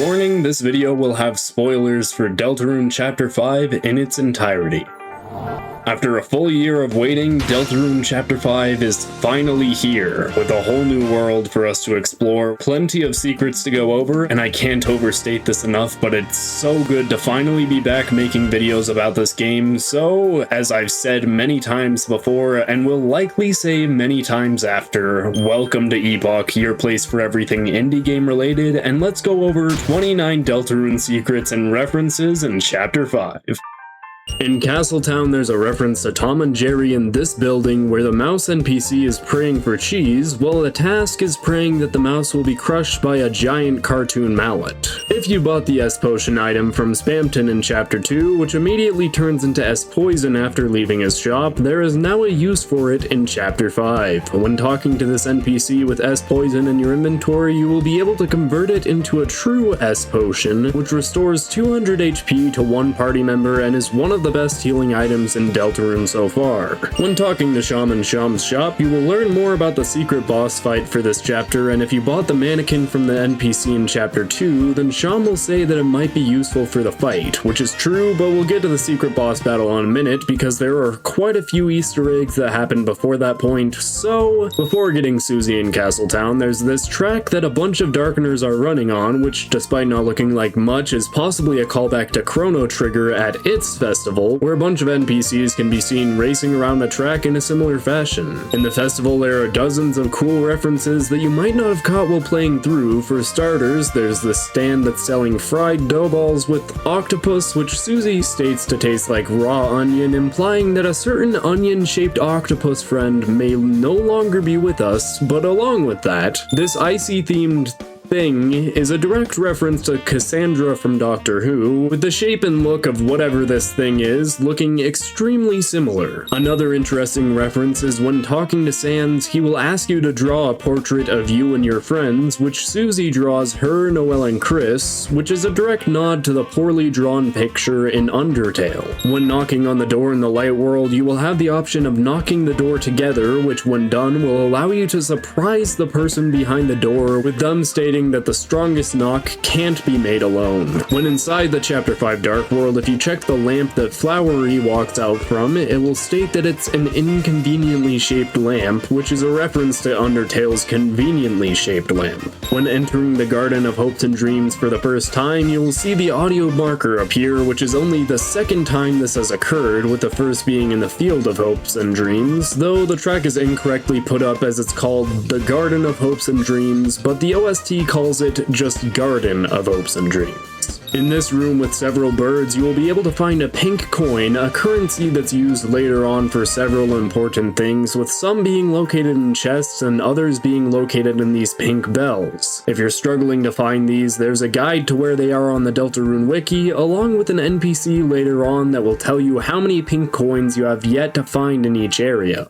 Warning, this video will have spoilers for Deltarune Chapter 5 in its entirety. After a full year of waiting, Deltarune Chapter 5 is finally here, with a whole new world for us to explore, plenty of secrets to go over, and I can't overstate this enough, but it's so good to finally be back making videos about this game. So, as I've said many times before, and will likely say many times after, welcome to Epoch, your place for everything indie game related, and let's go over 29 Deltarune secrets and references in Chapter 5. In Castletown, there's a reference to Tom and Jerry in this building where the mouse NPC is praying for cheese, while the task is praying that the mouse will be crushed by a giant cartoon mallet. If you bought the S-Potion item from Spamton in Chapter 2, which immediately turns into S-Poison after leaving his shop, there is now a use for it in Chapter 5. When talking to this NPC with S-Poison in your inventory, you will be able to convert it into a true S-Potion, which restores 200 HP to one party member and is one of the best healing items in Deltarune so far. When talking to Shaman Sham's shop, you will learn more about the secret boss fight for this chapter, and if you bought the mannequin from the NPC in Chapter 2, then Sham will say that it might be useful for the fight, which is true, but we'll get to the secret boss battle in a minute because there are quite a few Easter eggs that happen before that point. So, before getting Susie in Castletown, there's this track that a bunch of Darkeners are running on, which, despite not looking like much, is possibly a callback to Chrono Trigger at its festival, where a bunch of NPCs can be seen racing around a track in a similar fashion. In the festival, there are dozens of cool references that you might not have caught while playing through. For starters, there's the stand that's selling fried dough balls with octopus, which Susie states to taste like raw onion, implying that a certain onion-shaped octopus friend may no longer be with us. But along with that, this icy-themed thing is a direct reference to Cassandra from Doctor Who, with the shape and look of whatever this thing is looking extremely similar. Another interesting reference is when talking to Sans, he will ask you to draw a portrait of you and your friends, which Susie draws her, Noelle, and Chris, which is a direct nod to the poorly drawn picture in Undertale. When knocking on the door in the light world, you will have the option of knocking the door together, which when done will allow you to surprise the person behind the door, with them stating that the strongest knock can't be made alone. When inside the Chapter 5 Dark World, if you check the lamp that Flowery walks out from, it will state that it's an inconveniently shaped lamp, which is a reference to Undertale's conveniently shaped lamp. When entering the Garden of Hopes and Dreams for the first time, you will see the audio marker appear, which is only the second time this has occurred, with the first being in the Field of Hopes and Dreams, though the track is incorrectly put up as it's called the Garden of Hopes and Dreams, but the OST calls it just Garden of Hopes and Dreams. In this room with several birds, you will be able to find a pink coin, a currency that's used later on for several important things, with some being located in chests and others being located in these pink bells. If you're struggling to find these, there's a guide to where they are on the Deltarune wiki, along with an NPC later on that will tell you how many pink coins you have yet to find in each area.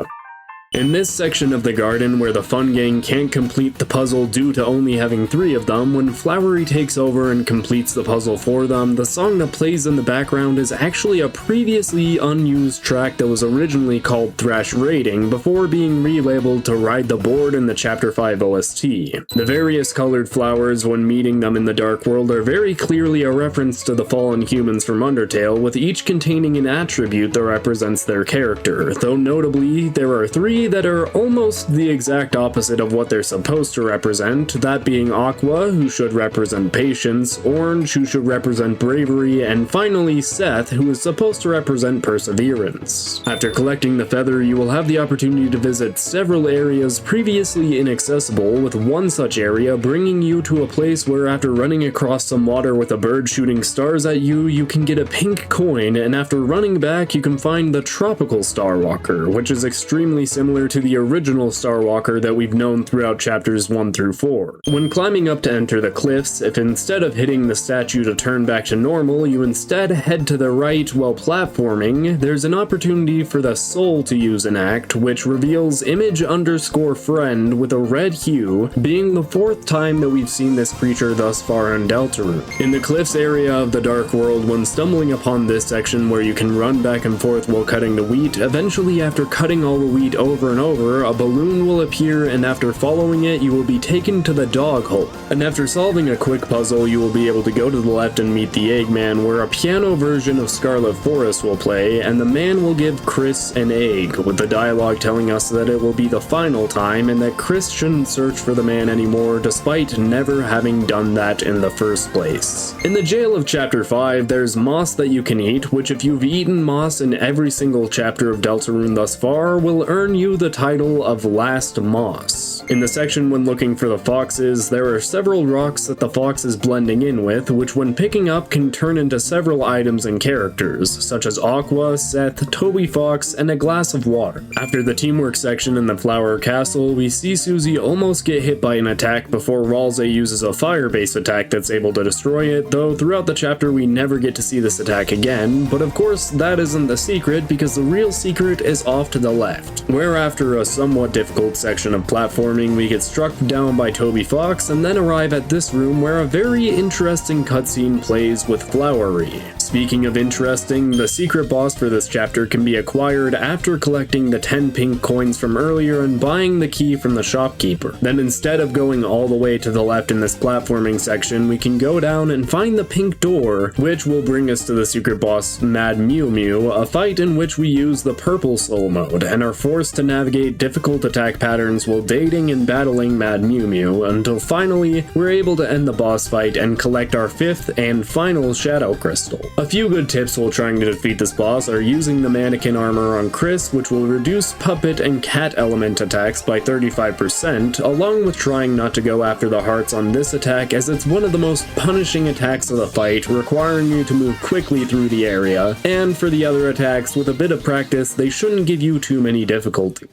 In this section of the garden, where the fun gang can't complete the puzzle due to only having 3 of them, when Flowery takes over and completes the puzzle for them, the song that plays in the background is actually a previously unused track that was originally called Thrash Raiding, before being relabeled to Ride the Board in the Chapter 5 OST. The various colored flowers when meeting them in the Dark World are very clearly a reference to the fallen humans from Undertale, with each containing an attribute that represents their character, though notably, there are 3 that are almost the exact opposite of what they're supposed to represent, that being Aqua, who should represent patience, Orange, who should represent bravery, and finally Seth, who is supposed to represent perseverance. After collecting the feather, you will have the opportunity to visit several areas previously inaccessible, with one such area bringing you to a place where after running across some water with a bird shooting stars at you, you can get a pink coin, and after running back, you can find the Tropical Star Walker, which is extremely similar to the original Star Walker that we've known throughout chapters 1 through 4. When climbing up to enter the cliffs, if instead of hitting the statue to turn back to normal, you instead head to the right while platforming, there's an opportunity for the soul to use an act, which reveals image_friend with a red hue, being the 4th time that we've seen this creature thus far in Deltarune. In the cliffs area of the Dark World, when stumbling upon this section where you can run back and forth while cutting the wheat, eventually after cutting all the wheat over over and over, a balloon will appear, and after following it, you will be taken to the dog hole. And after solving a quick puzzle, you will be able to go to the left and meet the Eggman, where a piano version of Scarlet Forest will play, and the man will give Chris an egg, with the dialogue telling us that it will be the final time, and that Chris shouldn't search for the man anymore, despite never having done that in the first place. In the jail of Chapter 5, there's moss that you can eat, which if you've eaten moss in every single chapter of Deltarune thus far, will earn you the title of Last Moss. In the section when looking for the foxes, there are several rocks that the fox is blending in with, which when picking up can turn into several items and characters, such as Aqua, Seth, Toby Fox, and a glass of water. After the teamwork section in the Flower Castle, we see Susie almost get hit by an attack before Ralsei uses a fire-based attack that's able to destroy it, though throughout the chapter we never get to see this attack again, but of course that isn't the secret because the real secret is off to the left, where after a somewhat difficult section of platforming we get struck down by Toby Fox and then arrive at this room where a very interesting cutscene plays with Flowery. Speaking of interesting, the secret boss for this chapter can be acquired after collecting the 10 pink coins from earlier and buying the key from the shopkeeper. Then instead of going all the way to the left in this platforming section, we can go down and find the pink door, which will bring us to the secret boss Mad Mew Mew, a fight in which we use the purple soul mode and are forced to navigate difficult attack patterns while dating and battling Mad Mew Mew until finally we're able to end the boss fight and collect our 5th and final shadow crystal. A few good tips while trying to defeat this boss are using the mannequin armor on Chris, which will reduce puppet and cat element attacks by 35%, along with trying not to go after the hearts on this attack as it's one of the most punishing attacks of the fight, requiring you to move quickly through the area, and for the other attacks, with a bit of practice, they shouldn't give you too many difficulties.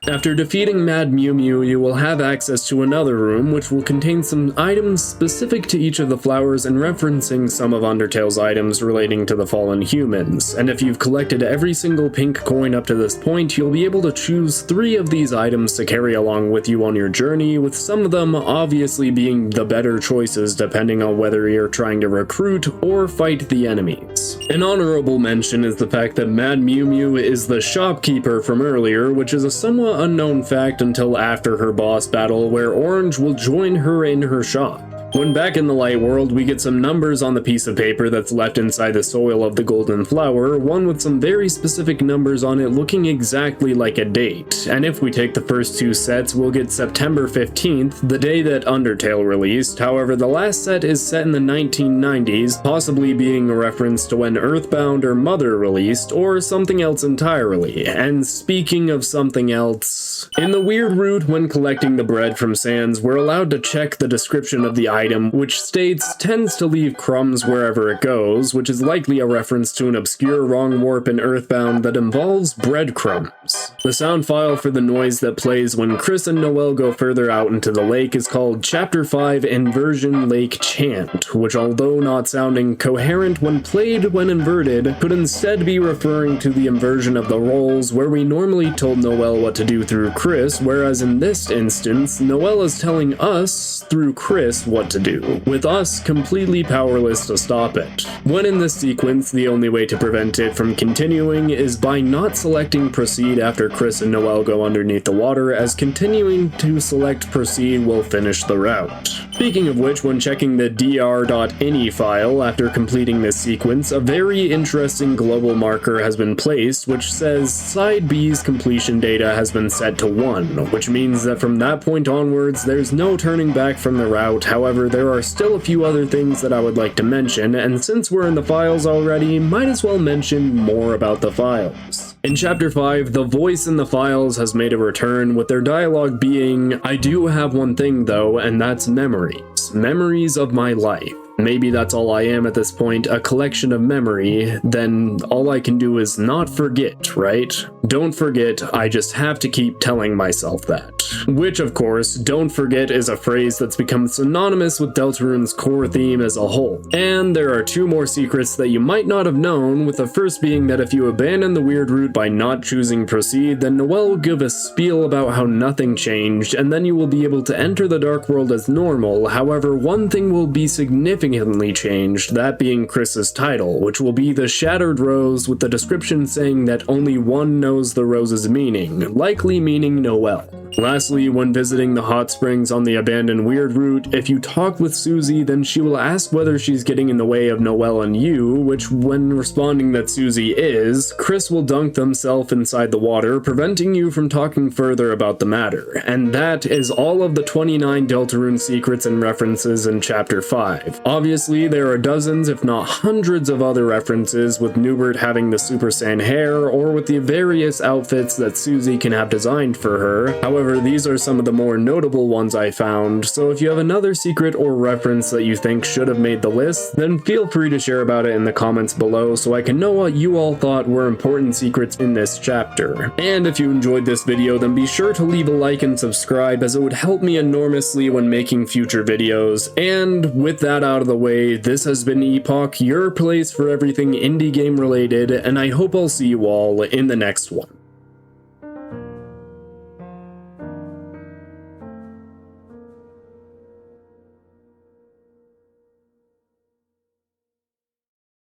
After defeating Mad Mew Mew, you will have access to another room which will contain some items specific to each of the flowers and referencing some of Undertale's items relating to the fallen humans, and if you've collected every single pink coin up to this point, you'll be able to choose 3 of these items to carry along with you on your journey, with some of them obviously being the better choices depending on whether you're trying to recruit or fight the enemies. An honorable mention is the fact that Mad Mew Mew is the shopkeeper from earlier, which is a somewhat unknown fact until after her boss battle, where Orange will join her in her shop. When back in the light world, we get some numbers on the piece of paper that's left inside the soil of the golden flower, one with some very specific numbers on it looking exactly like a date. And if we take the first 2 sets, we'll get September 15th, the day that Undertale released. However, the last set is set in the 1990s, possibly being a reference to when Earthbound or Mother released, or something else entirely. And speaking of something else, in the weird route when collecting the bread from Sans, we're allowed to check the description of the item, which states tends to leave crumbs wherever it goes, which is likely a reference to an obscure wrong warp in Earthbound that involves breadcrumbs. The sound file for the noise that plays when Chris and Noelle go further out into the lake is called Chapter 5 Inversion Lake Chant, which although not sounding coherent when played when inverted, could instead be referring to the inversion of the roles where we normally told Noelle what to do through Chris, whereas in this instance, Noelle is telling us through Chris what to do, with us completely powerless to stop it. When in this sequence, the only way to prevent it from continuing is by not selecting proceed after Chris and Noelle go underneath the water, as continuing to select proceed will finish the route. Speaking of which, when checking the dr.ini file after completing this sequence, a very interesting global marker has been placed which says side B's completion data has been set to 1, which means that from that point onwards there's no turning back from the route. However, there are still a few other things that I would like to mention, and since we're in the files already, might as well mention more about the files. In Chapter 5, the voice in the files has made a return, with their dialogue being, "I do have one thing though, and that's memories. Memories of my life. Maybe that's all I am at this point, a collection of memory, then all I can do is not forget, right? Don't forget, I just have to keep telling myself that." Which, of course, don't forget is a phrase that's become synonymous with Deltarune's core theme as a whole. And there are 2 more secrets that you might not have known, with the first being that if you abandon the weird route by not choosing proceed, then Noelle will give a spiel about how nothing changed, and then you will be able to enter the dark world as normal. However, one thing will be significant significantly changed, that being Chris's title, which will be the Shattered Rose, with the description saying that only one knows the rose's meaning, likely meaning Noelle. Lastly, when visiting the hot springs on the abandoned weird route, if you talk with Susie, then she will ask whether she's getting in the way of Noelle and you, which when responding that Susie is, Chris will dunk themselves inside the water, preventing you from talking further about the matter. And that is all of the 29 Deltarune secrets and references in Chapter 5. Obviously, there are dozens, if not hundreds of other references, with Newbert having the Super Saiyan hair, or with the various outfits that Susie can have designed for her. However, these are some of the more notable ones I found, so if you have another secret or reference that you think should have made the list, then feel free to share about it in the comments below so I can know what you all thought were important secrets in this chapter. And if you enjoyed this video, then be sure to leave a like and subscribe, as it would help me enormously when making future videos. And with that out of the way, this has been Epoch, your place for everything indie game related, and I hope I'll see you all in the next one.